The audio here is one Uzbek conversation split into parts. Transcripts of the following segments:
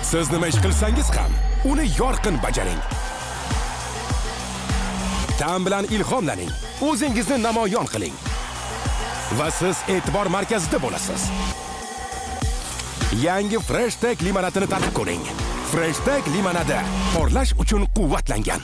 Siz nima ish qilsangiz ham uni yorqin bajaring. Ta'm bilan ilhomlaning. O'zingizni namoyon qiling. Va siz e'tibor markazida bo'lasiz. Yangi Freshtag limonadini tatib ko'ring. Freshtag limonadi porlash uchun quvvatlangan.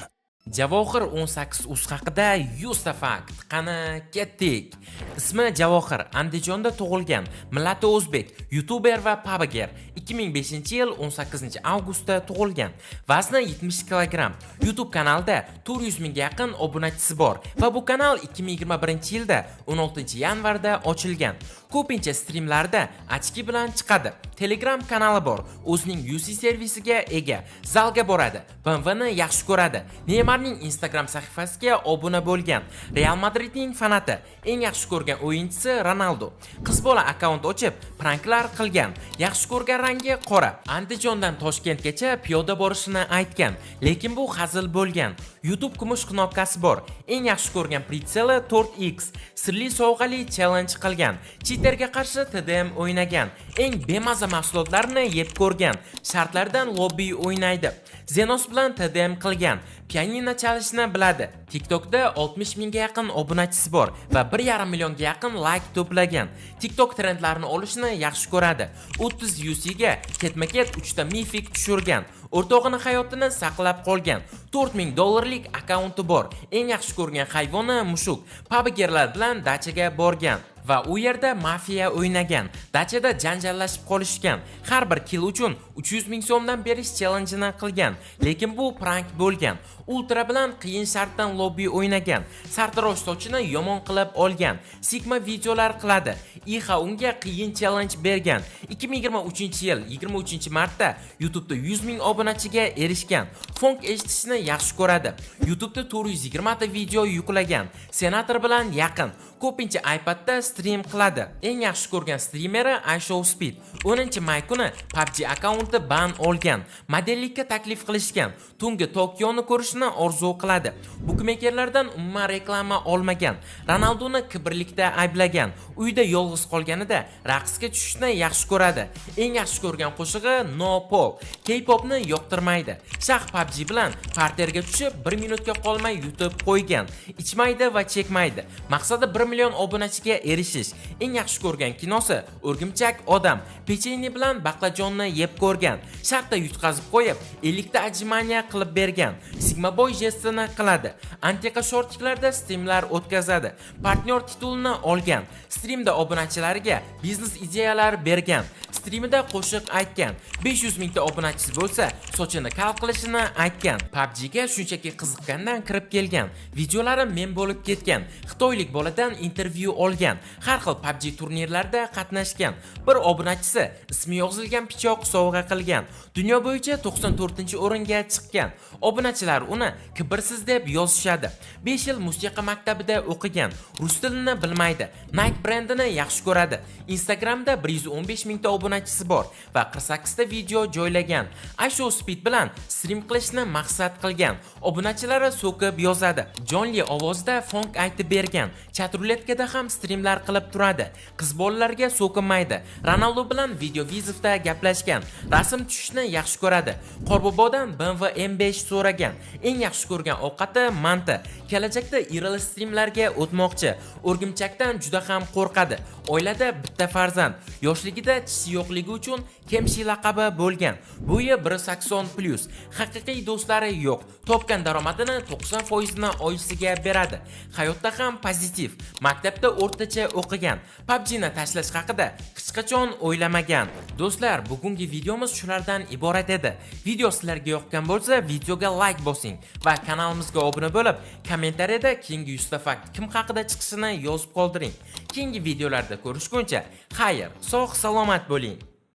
Javohir 18 uz haqida 100 ta fakt. Qani ketdik. Ismi Javohir, Andijonda tug'ilgan, millati o'zbek, youtuber va pabager. 2005-yil 18-avgustda tug'ilgan. Vazni 70 kg. YouTube kanalida 400 mingga yaqin obunachisi bor va bu kanal 2021-yilda 16-yanvarda ochilgan. Ko'pincha streamlarda ochki bilan chiqadi. Telegram kanali bor. O'zining UC servisiga ega. Zalga boradi. BMWni yaxshi ko'radi. Neymarning Instagram sahifasiga obuna bo'lgan. Real Madridning fanati. Eng yaxshi ko'rgan o'yinchisi Ronaldo. Qiz bola akkaunt ochib, pranklar qilgan. Yaxshi ko'rgan rangi qora. Andijondan Toshkentgacha piyoda borishini aytgan, lekin bu hazil bo'lgan. YouTube kumush knopkasi bor. Eng yaxshi ko'rgan pritseli 4X. Sirli sovg'ali challenge qilgan. Cheaterga qarshi TDM o'ynagan. Eng bemaza mahsulotlarni yeb ko'rgan. Shartlardan lobby o'ynaydi. Zenos bilan TDM qilgan. Pianino chalishni biladi. TikTokda 60 mingga yaqin obunachisi bor va 1,5 millionga yaqin like to'plagan. TikTok trendlarini olishni yaxshi ko'radi. 30 UC ga ketma-ket 3 ta mifik tushirgan. O'rtog'ining hayotini saqlab qolgan. $4000 akkaunti bor. Eng yaxshi ko'rgan hayvoni mushuk. Pabagerlar bilan dachaga borgan va u yerda mafiya o'ynagan. Dachada janjallashib qolishgan. Har bir kill uchun 300 ming so'mdan berish challenge-ni qilgan, lekin bu prank bo'lgan. Ultra bilan qiyin shartdan lobby o'ynagan. Sartarosh sochini yomon qilib olgan. Sigma videolar qiladi. IHA unga qiyin challenge bergan. 2023-yil 23-martda YouTube'da 100 ming obunachiga erishgan. Funk eshitishni yaxshi ko'radi. YouTube'da 420 ta video yuklagan. Senator bilan yaqin. Ko'pincha iPadda stream qiladi. Eng yaxshi ko'rgan streameri iShowSpeed. 10-may kuni PUBG akkaunti ban olgan. Modellikka taklif qilishgan. Tungi Tokioni ko'rishni orzu qiladi. Bukmekerlardan umuman reklama olmagan. Ronaldoni kibrlikda ayblagan. Uyda yolg'iz qolganida raqsga tushishni yaxshi ko'radi. Eng yaxshi ko'rgan qo'shig'i No Paul. K-popni yoqtirmaydi. Shax PUBG bilan parterga tushib 1 minutga qolmay yutib qo'ygan. Ichmaydi va chekmaydi. Maqsadi 1 million obunachiga erishish. Eng yaxshi ko'rgan kinosi O'rgimchak odam. Pecheni bilan baqlajonni yeb ko'rgan. Shartda yutqazib qo'yib, 50 ta ajmaniya qilib bergan. Sigma Boy jestini qiladi. Antiqa shortiklarda streamlar o'tkazadi. Partnyor titulini olgan. Streamda obunachilariga biznes ideyalar bergan. Streamida qo'shiq aytgan. 500 mingta obunachisi bo'lsa, sochini kal qilishini aytgan. PUBG ga shunchaki qiziqqandan kirib kelgan. Videolari men bo'lib ketgan. Xitoylik boladan intervyu olgan. Har xil PUBG turnirlarida qatnashgan. Bir obunachisi ismi yozilgan pichoq sovg'a qilgan. Dunyo bo'yicha 94-o'ringa chiqqan. Obunachilar uni kibrsiz deb yozishadi. 5 yil musiqa maktabida o'qigan. Rus tilini bilmaydi. Nike brendini yaxshi ko'radi. Instagramda 115 mingta obunachisi bor va 48 ta video joylagan. iShowSpeed bilan stream qilishni maqsad qilgan. Obunachilari so'kib yozadi. Jonli ovozda funk aytib bergan. Chat ruletkada ham streamlar qilib turadi. Qiz bolalarga so'kinmaydi. Ronaldo bilan video vizovda gaplashgan. Rasm tushishni yaxshi ko'radi. Qorbobodan BMW M5 so'ragan. Eng yaxshi ko'rgan ovqati manti. Kelajakda irili streamlarga o'tmoqchi. O'rgimchakdan juda ham qo'rqadi. Oilada bitta farzand. Yoshligida tishi yo'qligi uchun Kemshi laqabi bo'lgan. Bo'yi 180+. Haqiqiy do'stlari yo'q. Topgan daromadini 90% ni oyisiga beradi. Hayotda ham pozitiv. Maktabda o'rtacha o'qigan. PUBG ni tashlash haqida hech qachon o'ylamagan. Do'stlar, bugungi videomiz shulardan iborat edi. Video sizlarga yoqqan bo'lsa, videoga like bosing va kanalimizga obuna bo'lib, kommentariyada keyingi 100 ta fakt kim haqida chiqishini yozib qoldiring. Keyingi videolarda ko'rishguncha, xayr, sog' salomat bo'ling.